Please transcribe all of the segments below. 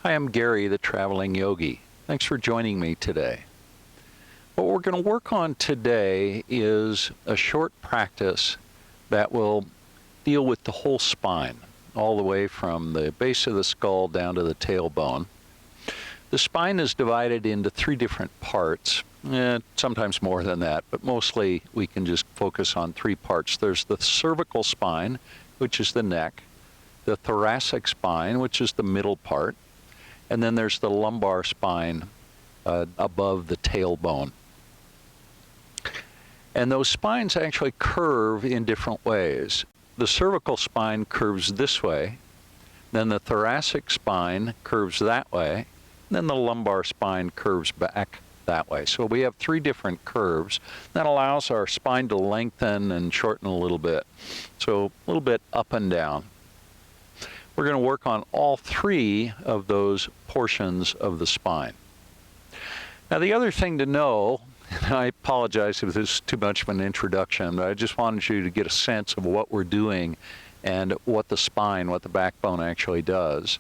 Hi, I'm Gary, the Traveling Yogi. Thanks for joining me today. What we're going to work on today is a short practice that will deal with the whole spine, all the way from the base of the skull down to the tailbone. The spine is divided into three different parts, sometimes more than that, but mostly we can just focus on three parts. There's the cervical spine, which is the neck, the thoracic spine, which is the middle part, and then there's the lumbar spine above the tailbone. And those spines actually curve in different ways. The cervical spine curves this way, then the thoracic spine curves that way, and then the lumbar spine curves back that way. So we have three different curves that allows our spine to lengthen and shorten a little bit. So a little bit up and down. We're going to work on all three of those portions of the spine. Now the other thing to know, and I apologize if this is too much of an introduction, but I just wanted you to get a sense of what we're doing and what the spine, what the backbone actually does.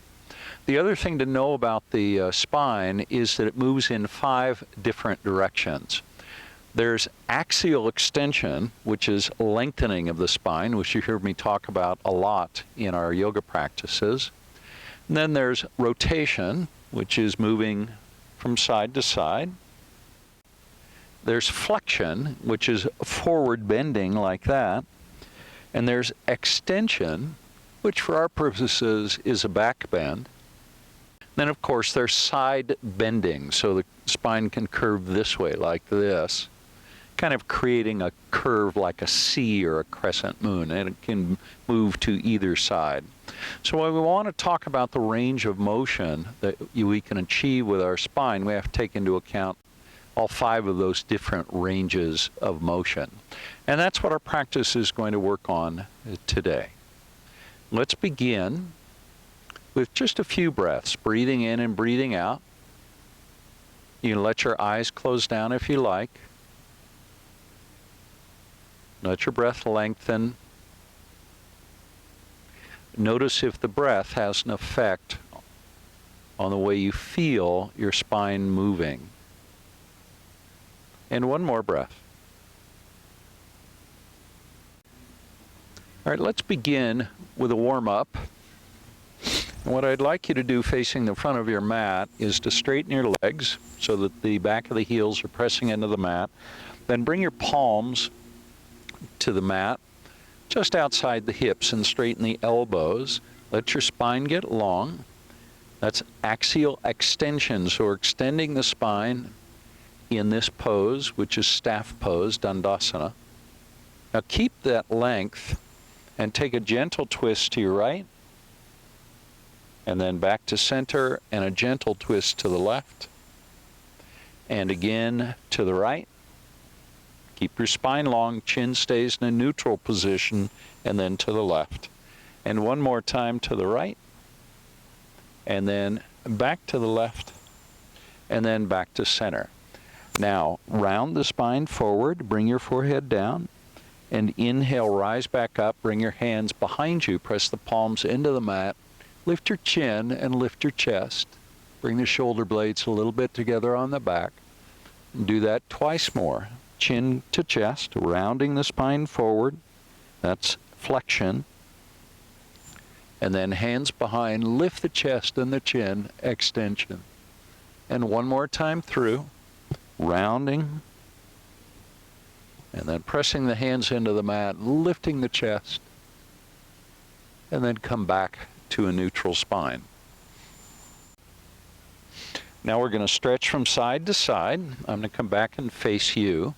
The other thing to know about the spine is that it moves in 5 different directions. There's axial extension, which is lengthening of the spine, which you heard me talk about a lot in our yoga practices. And then there's rotation, which is moving from side to side. There's flexion, which is forward bending like that. And there's extension, which for our purposes is a back bend. Then, of course, there's side bending, so the spine can curve this way, like this, kind of creating a curve like a C or a crescent moon, and it can move to either side. So when we want to talk about the range of motion that we can achieve with our spine, we have to take into account all 5 of those different ranges of motion. And that's what our practice is going to work on today. Let's begin with just a few breaths, breathing in and breathing out. You can let your eyes close down if you like. Let your breath lengthen. Notice if the breath has an effect on the way you feel your spine moving. And one more breath. All right, let's begin with a warm-up. And what I'd like you to do facing the front of your mat is to straighten your legs so that the back of the heels are pressing into the mat. Then bring your palms to the mat just outside the hips and straighten the elbows. Let your spine get long. That's axial extension, so we're extending the spine in this pose, which is staff pose, Dandasana. Now keep that length and take a gentle twist to your right, and then back to center, and a gentle twist to the left, and again to the right. Keep your spine long, chin stays in a neutral position, and then to the left. And one more time to the right, and then back to the left, and then back to center. Now, round the spine forward, bring your forehead down, and inhale, rise back up, bring your hands behind you, press the palms into the mat, lift your chin and lift your chest. Bring the shoulder blades a little bit together on the back. Do that twice more. Chin to chest, rounding the spine forward. That's flexion. And then hands behind, lift the chest and the chin, extension. And one more time through, rounding. And then pressing the hands into the mat, lifting the chest. And then come back to a neutral spine. Now we're going to stretch from side to side. I'm going to come back and face you.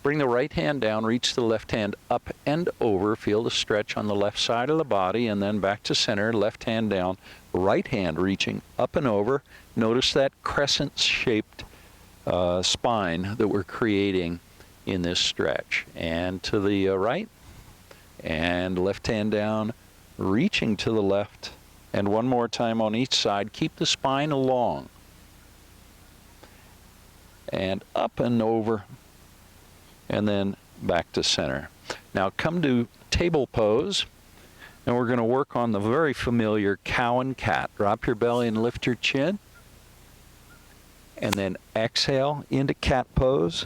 Bring the right hand down, reach the left hand up and over. Feel the stretch on the left side of the body, and then back to center, left hand down, right hand reaching up and over. Notice that crescent-shaped spine that we're creating in this stretch. And to the right, and left hand down, reaching to the left, and one more time on each side. Keep the spine long. And up and over, and then back to center. Now come to table pose. And we're going to work on the very familiar cow and cat. Drop your belly and lift your chin. And then exhale into cat pose.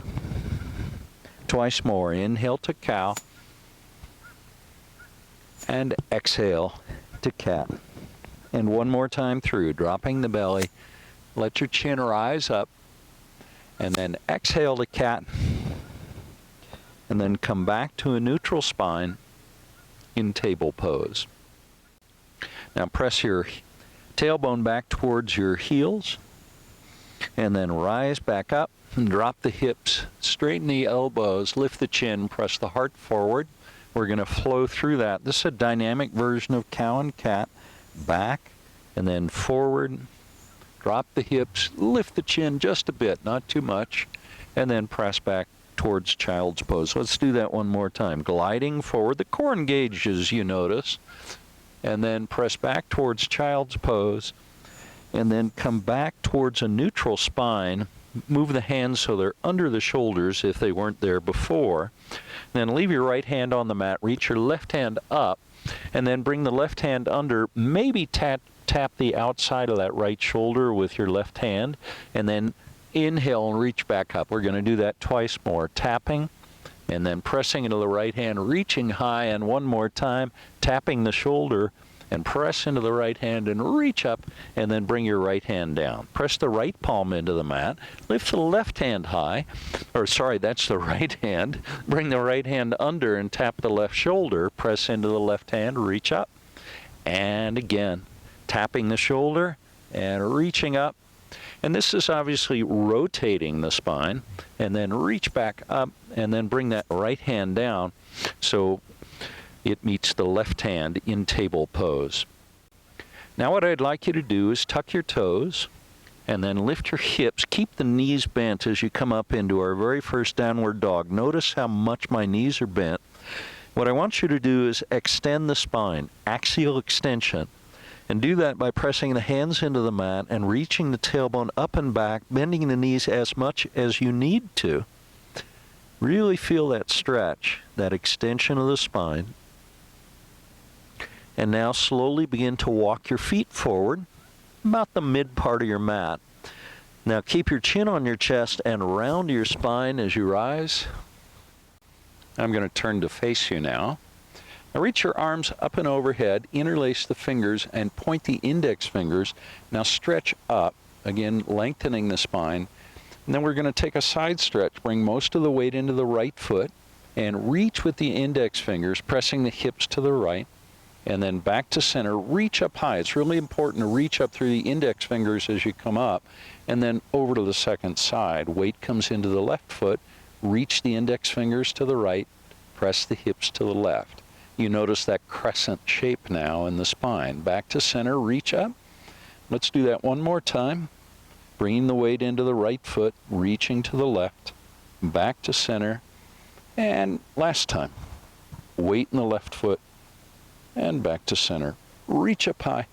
Twice more. Inhale to cow. And exhale to cat. And one more time through, dropping the belly. Let your chin rise up. And then exhale to cat. And then come back to a neutral spine in table pose. Now press your tailbone back towards your heels. And then rise back up and drop the hips. Straighten the elbows. Lift the chin. Press the heart forward. We're going to flow through that. This is a dynamic version of cow and cat. Back and then forward. Drop the hips. Lift the chin just a bit, not too much. And then press back towards child's pose. Let's do that one more time. Gliding forward. The core engages, you notice. And then press back towards child's pose. And then come back towards a neutral spine. Move the hands so they're under the shoulders if they weren't there before. Then leave your right hand on the mat. Reach your left hand up. And then bring the left hand under. Maybe tap the outside of that right shoulder with your left hand. And then inhale and reach back up. We're going to do that twice more. Tapping. And then pressing into the right hand. Reaching high. And one more time. Tapping the shoulder. And press into the right hand and reach up, and then bring your right hand down. Press the right palm into the mat. Lift the left hand high, or sorry, that's the right hand. Bring the right hand under and tap the left shoulder. Press into the left hand, reach up. And again, tapping the shoulder and reaching up. And this is obviously rotating the spine. And then reach back up, and then bring that right hand down. So it meets the left hand in table pose. Now what I'd like you to do is tuck your toes and then lift your hips. Keep the knees bent as you come up into our very first downward dog. Notice how much my knees are bent. What I want you to do is extend the spine, axial extension. And do that by pressing the hands into the mat and reaching the tailbone up and back, bending the knees as much as you need to. Really feel that stretch, that extension of the spine. And now slowly begin to walk your feet forward, about the mid part of your mat. Now keep your chin on your chest and round your spine as you rise. I'm going to turn to face you now. Now reach your arms up and overhead, interlace the fingers, and point the index fingers. Now stretch up, again lengthening the spine. And then we're going to take a side stretch, bring most of the weight into the right foot, and reach with the index fingers, pressing the hips to the right. And then back to center, reach up high. It's really important to reach up through the index fingers as you come up, and then over to the second side. Weight comes into the left foot, reach the index fingers to the right, press the hips to the left. You notice that crescent shape now in the spine. Back to center, reach up. Let's do that one more time. Bringing the weight into the right foot, reaching to the left, back to center, and last time. Weight in the left foot, and back to center. Reach up high.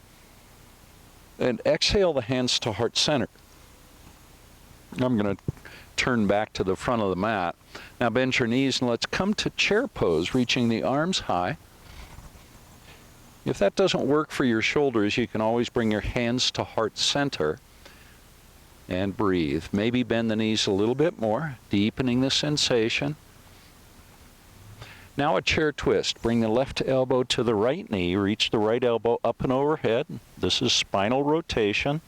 And exhale the hands to heart center. I'm going to turn back to the front of the mat. Now bend your knees and let's come to chair pose, reaching the arms high. If that doesn't work for your shoulders, you can always bring your hands to heart center and breathe. Maybe bend the knees a little bit more, deepening the sensation. Now a chair twist. Bring the left elbow to the right knee. Reach the right elbow up and overhead. This is spinal rotation.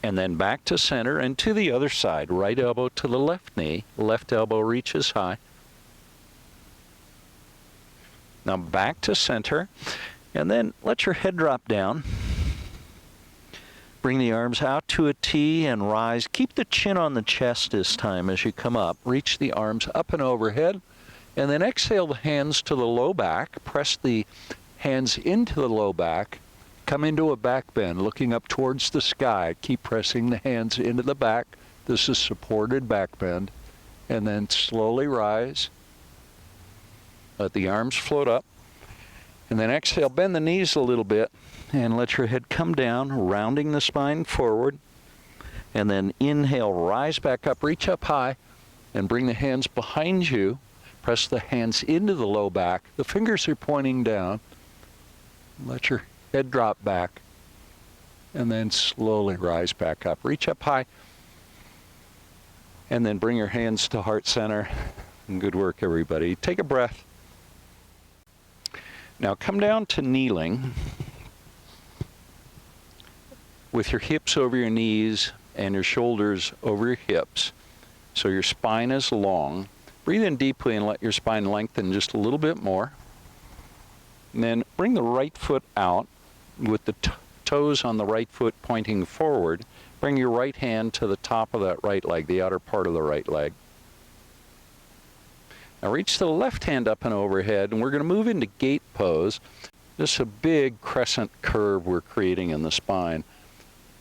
And then back to center and to the other side. Right elbow to the left knee. Left elbow reaches high. Now back to center. And then let your head drop down. Bring the arms out to a T and rise. Keep the chin on the chest this time as you come up. Reach the arms up and overhead. And then exhale the hands to the low back. Press the hands into the low back. Come into a back bend, looking up towards the sky. Keep pressing the hands into the back. This is supported back bend. And then slowly rise. Let the arms float up. And then exhale, bend the knees a little bit. And let your head come down, rounding the spine forward. And then inhale, rise back up, reach up high, and bring the hands behind you. Press the hands into the low back. The fingers are pointing down. Let your head drop back. And then slowly rise back up. Reach up high. And then bring your hands to heart center. And good work, everybody. Take a breath. Now come down to kneeling with your hips over your knees and your shoulders over your hips. So your spine is long. Breathe in deeply and let your spine lengthen just a little bit more. And then bring the right foot out with the toes on the right foot pointing forward. Bring your right hand to the top of that right leg, the outer part of the right leg. Now reach the left hand up and overhead, and we're going to move into gate pose. This is a big crescent curve we're creating in the spine.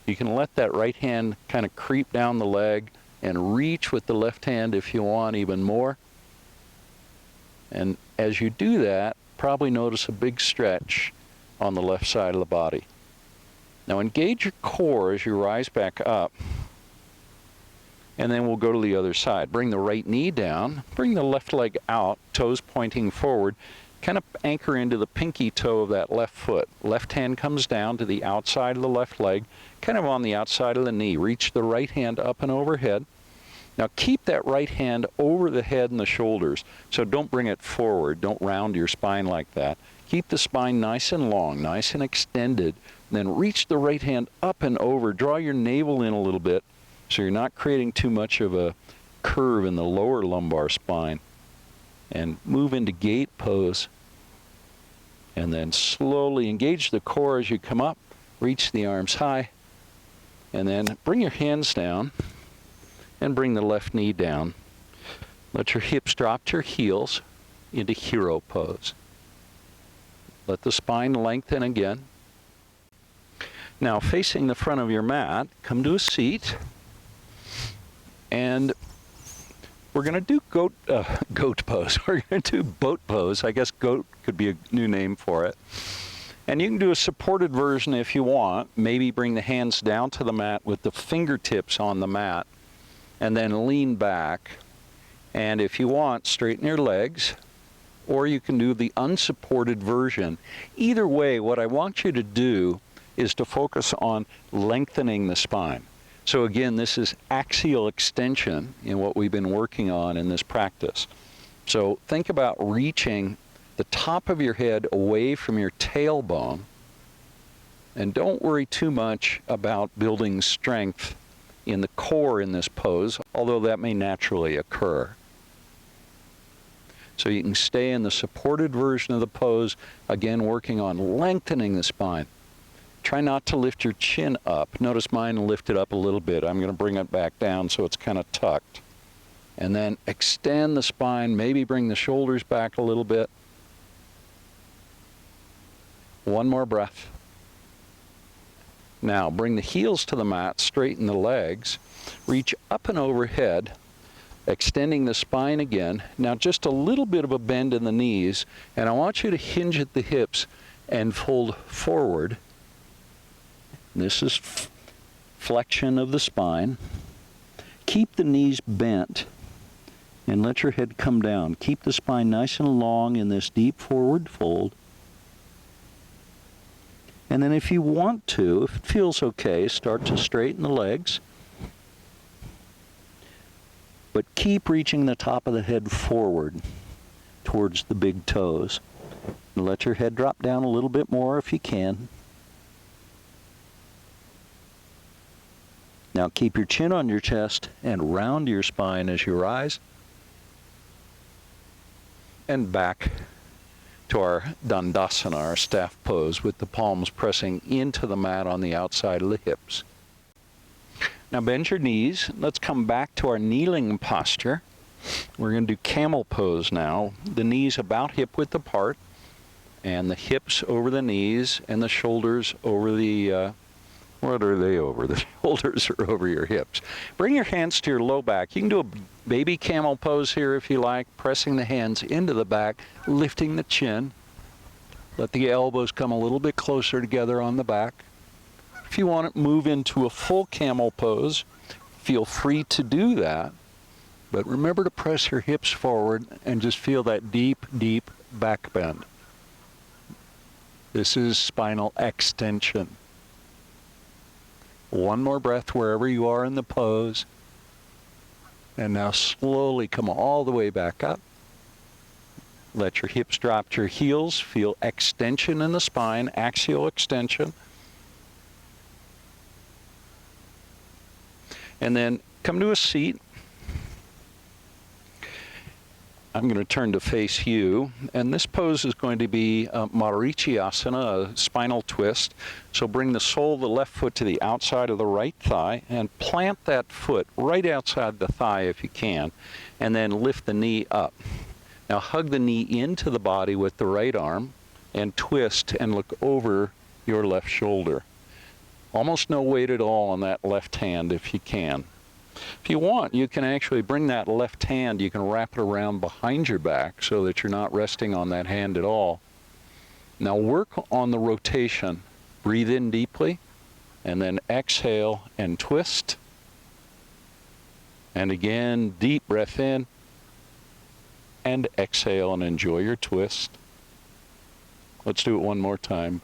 You can let that right hand kind of creep down the leg and reach with the left hand if you want even more. And as you do that, probably notice a big stretch on the left side of the body. Now engage your core as you rise back up, and then we'll go to the other side. Bring the right knee down, bring the left leg out, toes pointing forward, kind of anchor into the pinky toe of that left foot. Left hand comes down to the outside of the left leg, kind of on the outside of the knee. Reach the right hand up and overhead. Now keep that right hand over the head and the shoulders. So don't bring it forward. Don't round your spine like that. Keep the spine nice and long, nice and extended. Then reach the right hand up and over. Draw your navel in a little bit so you're not creating too much of a curve in the lower lumbar spine. And move into gate pose. And then slowly engage the core as you come up. Reach the arms high. And then bring your hands down. And bring the left knee down. Let your hips drop to your heels into hero pose. Let the spine lengthen again. Now facing the front of your mat, come to a seat. And we're going to do goat pose. We're going to do boat pose. I guess goat could be a new name for it. And you can do a supported version if you want. Maybe bring the hands down to the mat with the fingertips on the mat. And then lean back. And if you want, straighten your legs. Or you can do the unsupported version. Either way, what I want you to do is to focus on lengthening the spine. So again, this is axial extension in what we've been working on in this practice. So think about reaching the top of your head away from your tailbone. And don't worry too much about building strength in the core in this pose, although that may naturally occur. So you can stay in the supported version of the pose, again working on lengthening the spine. Try not to lift your chin up. Notice mine lifted up a little bit. I'm going to bring it back down so it's kind of tucked. And then extend the spine, maybe bring the shoulders back a little bit. One more breath. Now bring the heels to the mat, straighten the legs, reach up and overhead, extending the spine again. Now just a little bit of a bend in the knees, and I want you to hinge at the hips and fold forward. This is flexion of the spine. Keep the knees bent and let your head come down. Keep the spine nice and long in this deep forward fold. And then if you want to, if it feels okay, start to straighten the legs. But keep reaching the top of the head forward towards the big toes. And let your head drop down a little bit more if you can. Now keep your chin on your chest and round your spine as you rise. And back to our Dandasana, our staff pose, with the palms pressing into the mat on the outside of the hips. Now bend your knees. Let's come back to our kneeling posture. We're going to do camel pose now. The knees about hip width apart, and the hips over the knees, and the shoulders over the what are they over? The shoulders are over your hips. Bring your hands to your low back. You can do a baby camel pose here if you like, pressing the hands into the back, lifting the chin. Let the elbows come a little bit closer together on the back. If you want to move into a full camel pose, feel free to do that. But remember to press your hips forward and just feel that deep, deep back bend. This is spinal extension. One more breath wherever you are in the pose. And now slowly come all the way back up. Let your hips drop to your heels. Feel extension in the spine, axial extension. And then come to a seat. I'm going to turn to face you, and this pose is going to be Marichyasana, a spinal twist. So bring the sole of the left foot to the outside of the right thigh and plant that foot right outside the thigh if you can, and then lift the knee up. Now hug the knee into the body with the right arm and twist and look over your left shoulder. Almost no weight at all on that left hand if you can. If you want, you can actually bring that left hand, you can wrap it around behind your back so that you're not resting on that hand at all. Now work on the rotation. Breathe in deeply, and then exhale and twist. And again, deep breath in, and exhale and enjoy your twist. Let's do it one more time.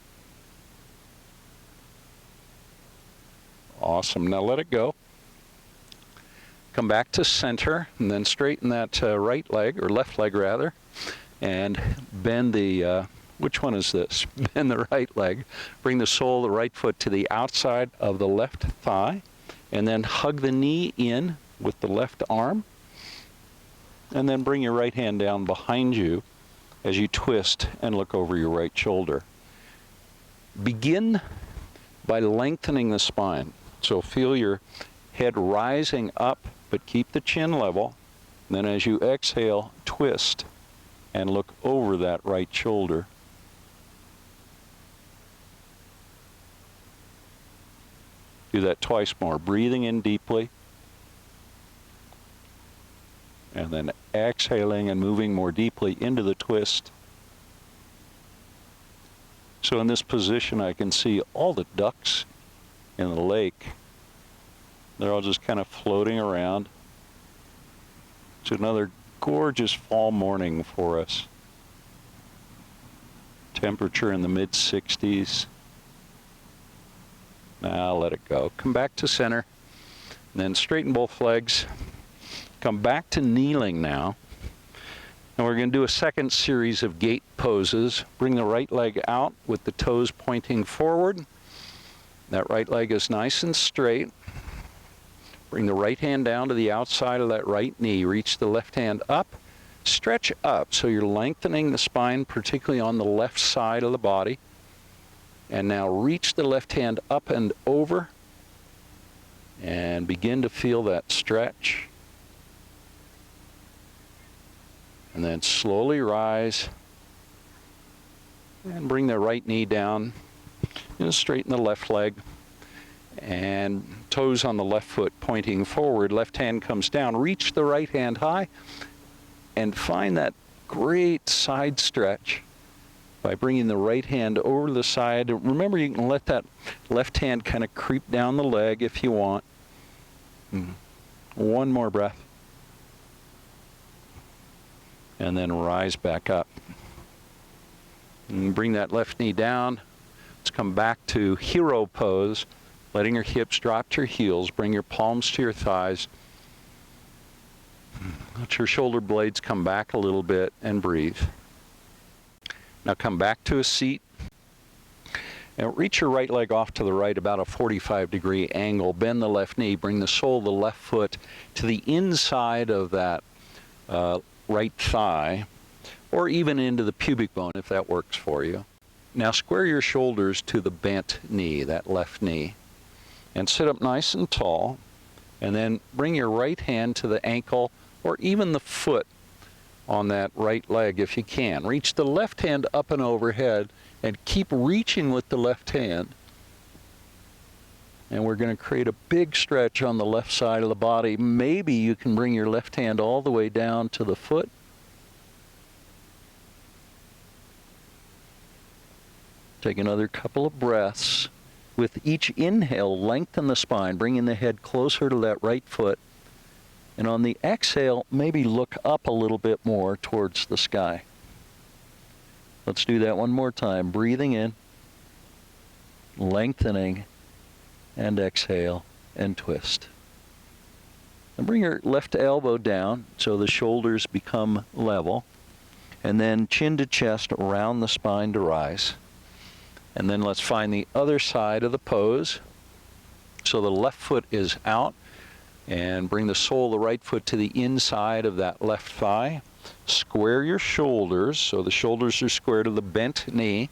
Awesome. Now let it go. Come back to center, and then straighten that right leg, or left leg rather, and bend the, which one is this? Bend the right leg. Bring the sole of the right foot to the outside of the left thigh, and then hug the knee in with the left arm, and then bring your right hand down behind you as you twist and look over your right shoulder. Begin by lengthening the spine. So feel your head rising up, but keep the chin level. Then as you exhale, twist and look over that right shoulder. Do that twice more, breathing in deeply, and then exhaling and moving more deeply into the twist. So in this position, I can see all the ducks in the lake. They're all just kind of floating around. It's another gorgeous fall morning for us. Temperature in the mid-60s. Now let it go. Come back to center, and then straighten both legs. Come back to kneeling now. And we're going to do a second series of gate poses. Bring the right leg out with the toes pointing forward. That right leg is nice and straight. Bring the right hand down to the outside of that right knee. Reach the left hand up. Stretch up so you're lengthening the spine, particularly on the left side of the body. And now reach the left hand up and over. And begin to feel that stretch. And then slowly rise. And bring the right knee down. And straighten the left leg. And toes on the left foot pointing forward. Left hand comes down. Reach the right hand high. And find that great side stretch by bringing the right hand over the side. Remember, you can let that left hand kind of creep down the leg if you want. One more breath. And then rise back up. And bring that left knee down. Let's come back to hero pose. Letting your hips drop to your heels. Bring your palms to your thighs. Let your shoulder blades come back a little bit and breathe. Now come back to a seat. And reach your right leg off to the right about a 45-degree angle. Bend the left knee. Bring the sole of the left foot to the inside of that right thigh, or even into the pubic bone if that works for you. Now square your shoulders to the bent knee, that left knee. And sit up nice and tall, and then bring your right hand to the ankle or even the foot on that right leg if you can. Reach the left hand up and overhead and keep reaching with the left hand. And we're going to create a big stretch on the left side of the body. Maybe you can bring your left hand all the way down to the foot. Take another couple of breaths. With each inhale, lengthen the spine, bringing the head closer to that right foot. And on the exhale, maybe look up a little bit more towards the sky. Let's do that one more time. Breathing in, lengthening, and exhale, and twist. And bring your left elbow down so the shoulders become level. And then chin to chest around the spine to rise. And then let's find the other side of the pose. So the left foot is out. And bring the sole of the right foot to the inside of that left thigh. Square your shoulders, so the shoulders are square to the bent knee.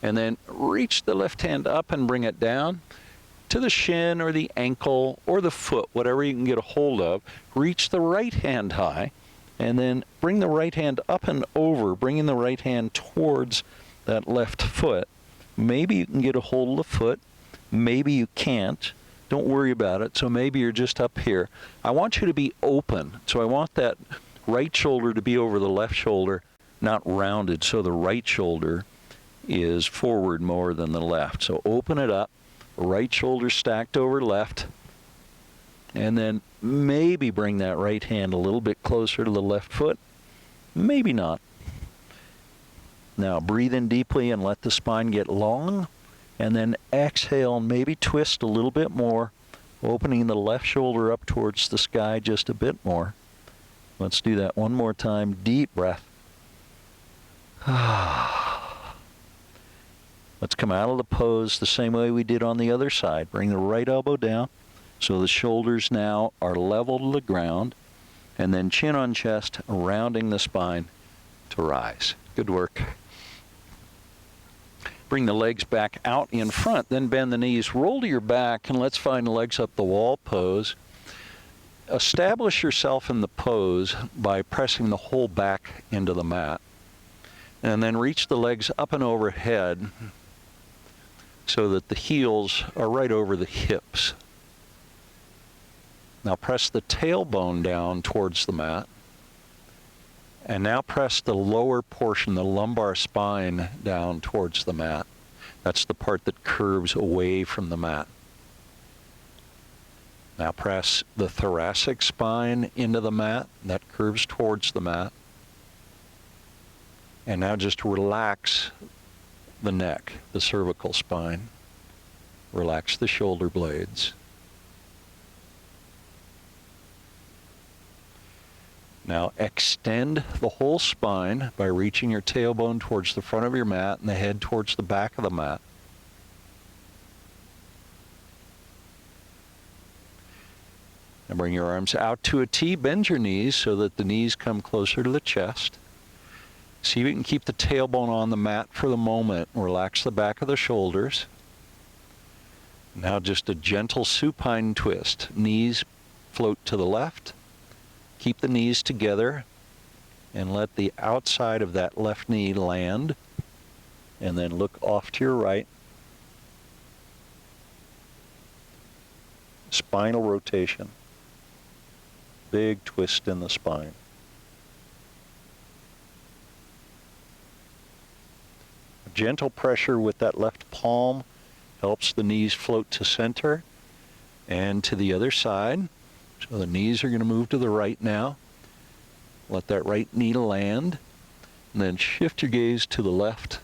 And then reach the left hand up and bring it down to the shin or the ankle or the foot, whatever you can get a hold of. Reach the right hand high, and then bring the right hand up and over, bringing the right hand towards that left foot. Maybe you can get a hold of the foot. Maybe you can't. Don't worry about it. So maybe you're just up here. I want you to be open. So I want that right shoulder to be over the left shoulder, not rounded. So the right shoulder is forward more than the left. So open it up. Right shoulder stacked over left. And then maybe bring that right hand a little bit closer to the left foot. Maybe not. Now breathe in deeply and let the spine get long. And then exhale and maybe twist a little bit more, opening the left shoulder up towards the sky just a bit more. Let's do that one more time. Deep breath. Let's come out of the pose the same way we did on the other side. Bring the right elbow down so the shoulders now are level to the ground. And then chin on chest, rounding the spine to rise. Good work. Bring the legs back out in front, then bend the knees. Roll to your back, and let's find legs up the wall pose. Establish yourself in the pose by pressing the whole back into the mat. And then reach the legs up and overhead so that the heels are right over the hips. Now press the tailbone down towards the mat. And now press the lower portion, the lumbar spine, down towards the mat. That's the part that curves away from the mat. Now press the thoracic spine into the mat. That curves towards the mat. And now just relax the neck, the cervical spine. Relax the shoulder blades. Now extend the whole spine by reaching your tailbone towards the front of your mat and the head towards the back of the mat. And bring your arms out to a T. Bend your knees so that the knees come closer to the chest. See if you can keep the tailbone on the mat for the moment. Relax the back of the shoulders. Now just a gentle supine twist. Knees float to the left. Keep the knees together and let the outside of that left knee land, and then look off to your right. Spinal rotation. Big twist in the spine. Gentle pressure with that left palm helps the knees float to center and to the other side. So the knees are going to move to the right now. Let that right knee land. And then shift your gaze to the left.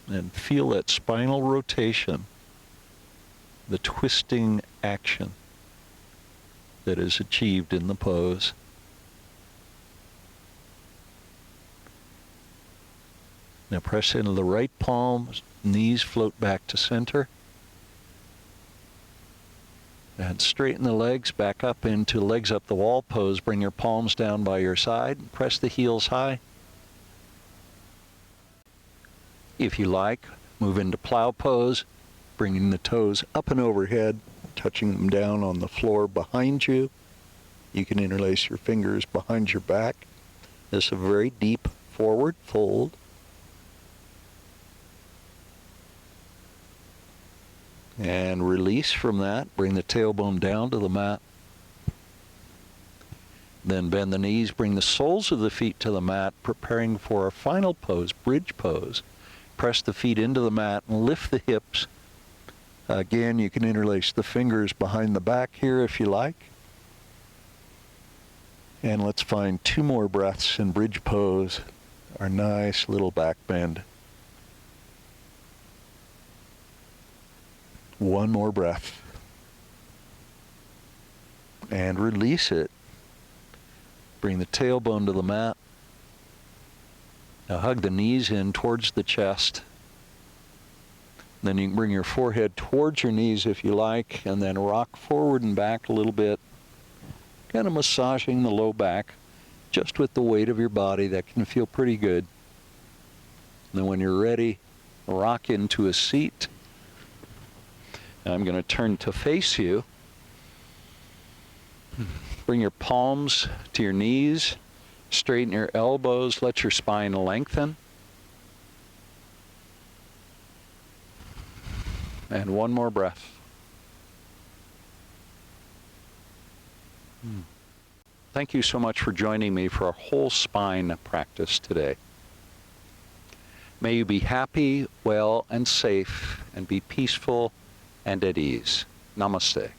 And feel that spinal rotation, the twisting action that is achieved in the pose. Now press into the right palm, knees float back to center. And straighten the legs back up into legs up the wall pose. Bring your palms down by your side. Press the heels high. If you like, move into plow pose, bringing the toes up and overhead, touching them down on the floor behind you. You can interlace your fingers behind your back. This is a very deep forward fold. And release from that. Bring the tailbone down to the mat. Then bend the knees, bring the soles of the feet to the mat, preparing for our final pose, bridge pose. Press the feet into the mat and lift the hips Again, you can interlace the fingers behind the back here if you like. And let's find 2 more breaths in bridge pose, our nice little back bend. 1 more breath. And release it. Bring the tailbone to the mat. Now hug the knees in towards the chest. Then you can bring your forehead towards your knees if you like, and then rock forward and back a little bit, kind of massaging the low back just with the weight of your body. That can feel pretty good. And then when you're ready, rock into a seat. And I'm going to turn to face you. Bring your palms to your knees, straighten your elbows, let your spine lengthen. And 1 more breath. Thank you so much for joining me for our whole spine practice today. May you be happy, well, and safe, and be peaceful and at ease. Namaste.